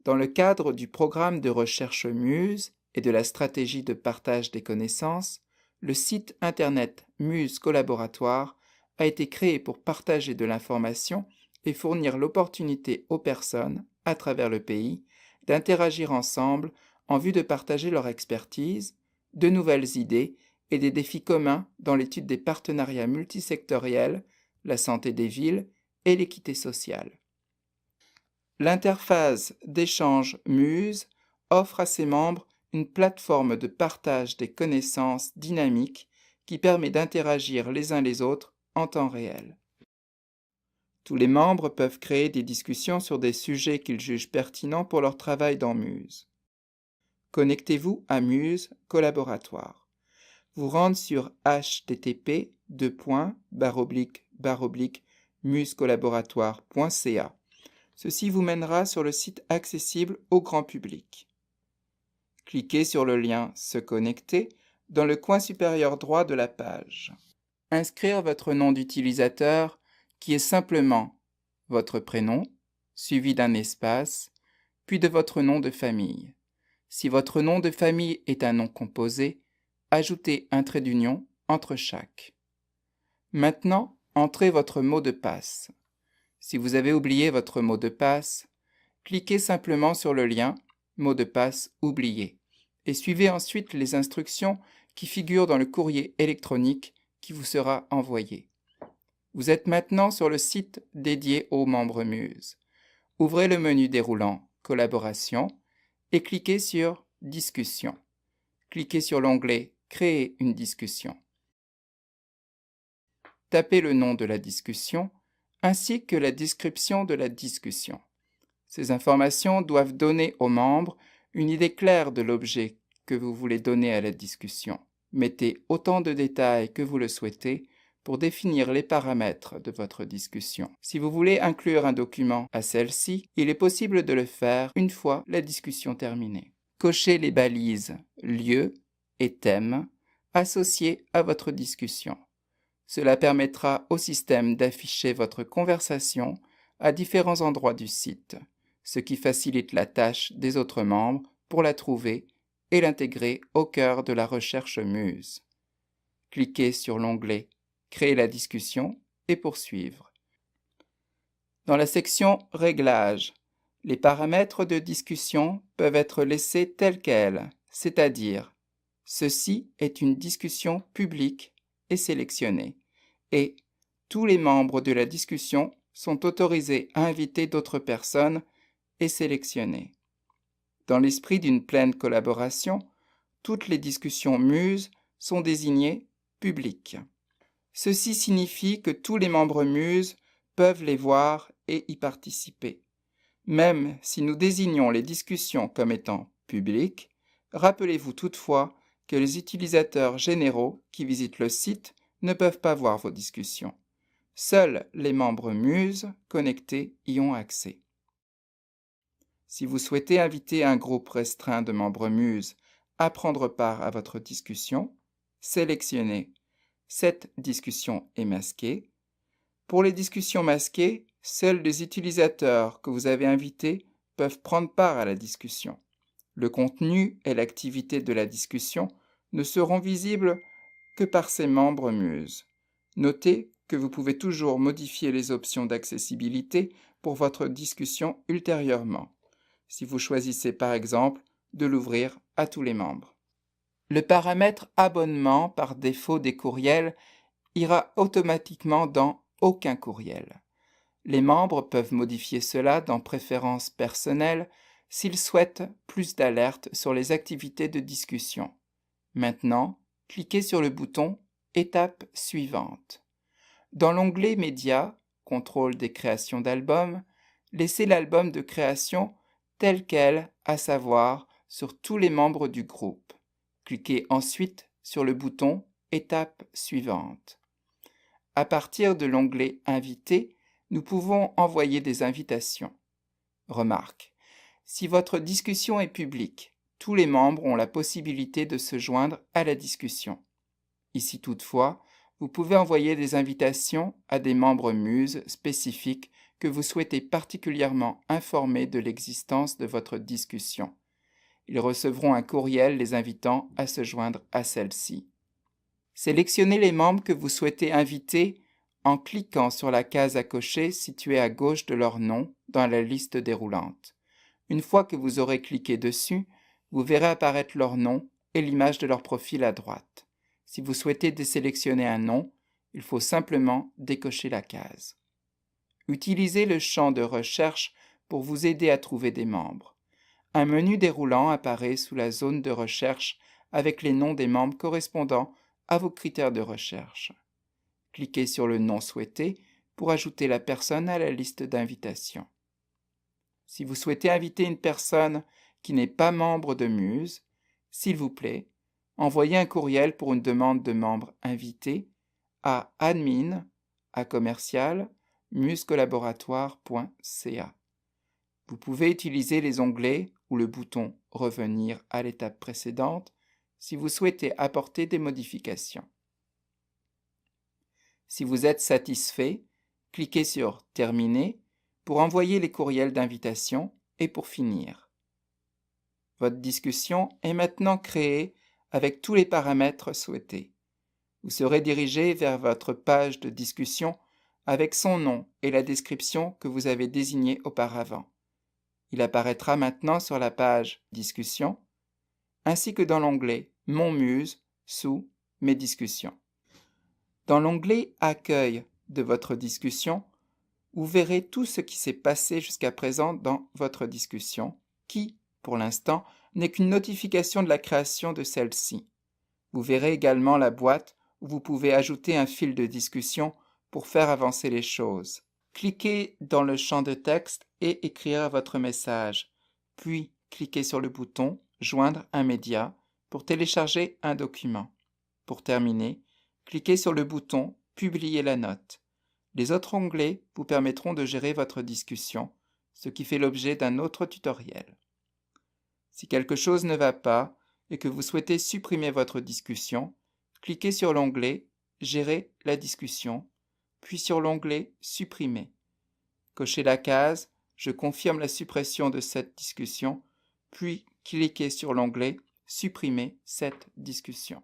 Dans le cadre du programme de recherche Muse et de la stratégie de partage des connaissances, le site internet Muse Collaboratoire a été créé pour partager de l'information et fournir l'opportunité aux personnes, à travers le pays, d'interagir ensemble en vue de partager leur expertise, de nouvelles idées et des défis communs dans l'étude des partenariats multisectoriels, la santé des villes et l'équité sociale. L'interface d'échange Muse offre à ses membres une plateforme de partage des connaissances dynamique qui permet d'interagir les uns les autres en temps réel. Tous les membres peuvent créer des discussions sur des sujets qu'ils jugent pertinents pour leur travail dans Muse. Connectez-vous à Muse Collaboratoire. Vous rendre sur http://musecollaboratoire.ca. Ceci vous mènera sur le site accessible au grand public. Cliquez sur le lien « Se connecter » dans le coin supérieur droit de la page. Inscrire votre nom d'utilisateur qui est simplement votre prénom, suivi d'un espace, puis de votre nom de famille. Si votre nom de famille est un nom composé, ajoutez un trait d'union entre chaque. Maintenant, entrez votre mot de passe. Si vous avez oublié votre mot de passe, cliquez simplement sur le lien « Mot de passe oublié » et suivez ensuite les instructions qui figurent dans le courrier électronique qui vous sera envoyé. Vous êtes maintenant sur le site dédié aux membres Muse. Ouvrez le menu déroulant « Collaboration » et cliquez sur « Discussion ». Cliquez sur l'onglet « Créer une discussion ». Tapez le nom de la discussion ainsi que la description de la discussion. Ces informations doivent donner aux membres une idée claire de l'objet que vous voulez donner à la discussion. Mettez autant de détails que vous le souhaitez pour définir les paramètres de votre discussion. Si vous voulez inclure un document à celle-ci, il est possible de le faire une fois la discussion terminée. Cochez les balises « Lieu » et « Thème » associées à votre discussion. Cela permettra au système d'afficher votre conversation à différents endroits du site, ce qui facilite la tâche des autres membres pour la trouver et l'intégrer au cœur de la recherche Muse. Cliquez sur l'onglet « Créer la discussion » et poursuivre. Dans la section « Réglages », les paramètres de discussion peuvent être laissés tels quels, c'est-à-dire « Ceci est une discussion publique » et sélectionnée, et « Tous les membres de la discussion sont autorisés à inviter d'autres personnes » et sélectionnés. Dans l'esprit d'une pleine collaboration, toutes les discussions Muse sont désignées « publiques ». Ceci signifie que tous les membres Muse peuvent les voir et y participer. Même si nous désignons les discussions comme étant publiques, rappelez-vous toutefois que les utilisateurs généraux qui visitent le site ne peuvent pas voir vos discussions. Seuls les membres Muse connectés y ont accès. Si vous souhaitez inviter un groupe restreint de membres Muse à prendre part à votre discussion, sélectionnez « Cette discussion est masquée ». Pour les discussions masquées, seuls les utilisateurs que vous avez invités peuvent prendre part à la discussion. Le contenu et l'activité de la discussion ne seront visibles que par ses membres Muse. Notez que vous pouvez toujours modifier les options d'accessibilité pour votre discussion ultérieurement, si vous choisissez par exemple de l'ouvrir à tous les membres. Le paramètre abonnement par défaut des courriels ira automatiquement dans aucun courriel. Les membres peuvent modifier cela dans Préférences personnelles s'ils souhaitent plus d'alertes sur les activités de discussion. Maintenant, cliquez sur le bouton Étape suivante. Dans l'onglet Médias, Contrôle des créations d'albums, laissez l'album de création tel quel, à savoir sur tous les membres du groupe. Cliquez ensuite sur le bouton Étape suivante. À partir de l'onglet Invités, nous pouvons envoyer des invitations. Remarque, si votre discussion est publique, tous les membres ont la possibilité de se joindre à la discussion. Ici toutefois, vous pouvez envoyer des invitations à des membres Muse spécifiques que vous souhaitez particulièrement informer de l'existence de votre discussion. Ils recevront un courriel les invitant à se joindre à celle-ci. Sélectionnez les membres que vous souhaitez inviter en cliquant sur la case à cocher située à gauche de leur nom dans la liste déroulante. Une fois que vous aurez cliqué dessus, vous verrez apparaître leur nom et l'image de leur profil à droite. Si vous souhaitez désélectionner un nom, il faut simplement décocher la case. Utilisez le champ de recherche pour vous aider à trouver des membres. Un menu déroulant apparaît sous la zone de recherche avec les noms des membres correspondant à vos critères de recherche. Cliquez sur le nom souhaité pour ajouter la personne à la liste d'invitation. Si vous souhaitez inviter une personne qui n'est pas membre de Muse, s'il vous plaît, envoyez un courriel pour une demande de membre invité à admin@musecollaboratoire.ca. Vous pouvez utiliser les onglets ou le bouton « Revenir à l'étape précédente » si vous souhaitez apporter des modifications. Si vous êtes satisfait, cliquez sur « Terminer » pour envoyer les courriels d'invitation et pour finir. Votre discussion est maintenant créée avec tous les paramètres souhaités. Vous serez dirigé vers votre page de discussion avec son nom et la description que vous avez désignée auparavant. Il apparaîtra maintenant sur la page « Discussion » ainsi que dans l'onglet « Mon Muse » sous « Mes discussions ». Dans l'onglet « Accueil » de votre discussion, vous verrez tout ce qui s'est passé jusqu'à présent dans votre discussion, qui, pour l'instant, n'est qu'une notification de la création de celle-ci. Vous verrez également la boîte où vous pouvez ajouter un fil de discussion pour faire avancer les choses. Cliquez dans le champ de texte et écrire votre message, puis cliquez sur le bouton « Joindre un média » pour télécharger un document. Pour terminer, cliquez sur le bouton « Publier la note ». Les autres onglets vous permettront de gérer votre discussion, ce qui fait l'objet d'un autre tutoriel. Si quelque chose ne va pas et que vous souhaitez supprimer votre discussion, cliquez sur l'onglet « Gérer la discussion », puis sur l'onglet « Supprimer ». Cochez la case « Je confirme la suppression de cette discussion », puis cliquez sur l'onglet « Supprimer cette discussion ».